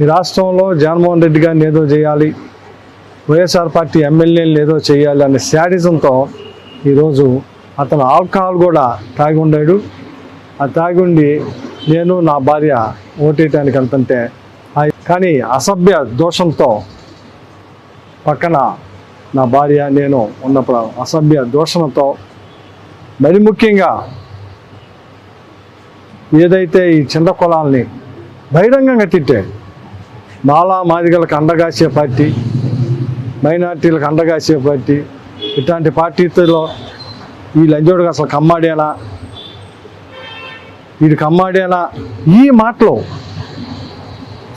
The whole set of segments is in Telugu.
ఈ రాష్ట్రంలో జగన్మోహన్ రెడ్డి గారిని ఏదో చేయాలి, వైఎస్ఆర్ పార్టీ ఎమ్మెల్యేలను ఏదో చేయాలి అనే శాడిజంతో ఈరోజు అతను ఆల్కహాల్ కూడా తాగి ఉండాడు. ఆ తాగి ఉండి నేను నా భార్య ఓటేయటానికి వెళ్తుంటే కానీ అసభ్య దోషంతో పక్కన నా భార్య నేను ఉన్నప్పుడు అసభ్య దోషంతో మరి ముఖ్యంగా ఏదైతే ఈ చిన్న కులాల్ని బహిరంగంగా తిట్టాడు. మాలా మాదిగలకు అండగాసే పార్టీ, మైనార్టీలకు అండగాసే పార్టీ, ఇట్లాంటి పార్టీలో ఈ లంజోడుగా అసలు కమ్మాడేనా, వీడు కమ్మాడేనా, ఈ మాటలు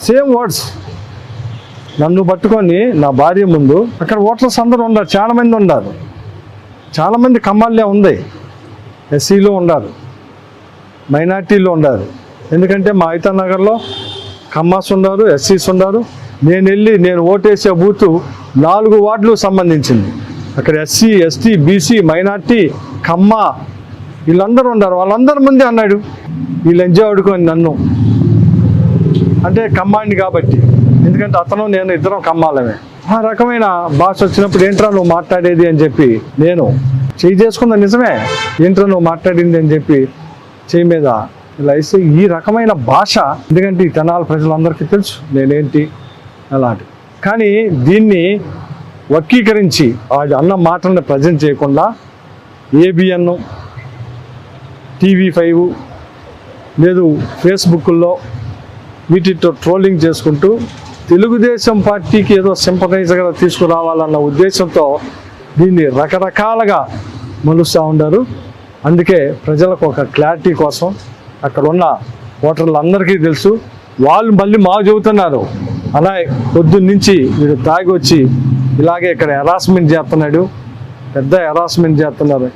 సేమ్ వర్డ్స్ నన్ను పట్టుకొని నా భార్య ముందు అక్కడ ఓటర్స్ అందరూ ఉన్నారు, చాలామంది ఉన్నారు, చాలామంది కమ్మాళ్ళే ఉంది, ఎస్సీలో ఉన్నారు, మైనార్టీలో ఉన్నారు. ఎందుకంటే మా ఐతా నగర్లో కమ్మాస్ ఉన్నారు, ఎస్సీస్ ఉన్నారు. నేను ఓటేసే బూతు 4 వార్డులు సంబంధించింది. అక్కడ ఎస్సీ, ఎస్టీ, బీసీ, మైనార్టీ, కమ్మ వీళ్ళందరూ ఉన్నారు. వాళ్ళందరి ముందే అన్నాడు ఈ లంజా ఆడుకొని నన్ను, అంటే కమ్మాడిని కాబట్టి, ఎందుకంటే అతను నేను ఇద్దరం కమ్మాలమే. ఆ రకమైన భాష వచ్చినప్పుడు ఏంట్రా నువ్వు మాట్లాడేది అని చెప్పి నేను చెయ్యి చేసుకున్న నిజమే, ఏంట్రా నువ్వు మాట్లాడింది అని చెప్పి చెయ్యి మీద ఇలా ఇస్తే ఈ రకమైన భాష, ఎందుకంటే ఈ తెనాలి ప్రజలందరికీ తెలుసు నేనేంటి అలాంటి. కానీ దీన్ని వర్గీకరించి వాడి అన్న మాటలను ప్రజెంట్ చేయకుండా ఏబిఎన్, TV5 లేదు ఫేస్బుక్లో వీటితో ట్రోలింగ్ చేసుకుంటూ తెలుగుదేశం పార్టీకి ఏదో సింపథైజర్గా తీసుకురావాలన్న ఉద్దేశంతో దీన్ని రకరకాలుగా మలుస్తూ ఉన్నారు. అందుకే ప్రజలకు ఒక క్లారిటీ కోసం అక్కడ ఉన్న ఓటర్లందరికీ తెలుసు. వాళ్ళు మళ్ళీ మాకు చెబుతున్నారు అలా పొద్దున్నుంచి వీడు తాగి వచ్చి ఇలాగే ఇక్కడ హెరాస్మెంట్ చేస్తున్నాడు, పెద్ద హెరాస్మెంట్ చేస్తున్నారు.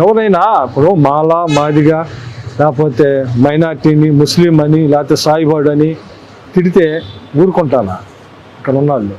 ఎవరైనా ఇప్పుడు మాలా మాదిగా లేకపోతే మైనార్టీని ముస్లిం అని లేకపోతే సాయిబాడు అని తిడితే ఊరుకుంటానా? ఇక్కడ ఉన్నాళ్ళు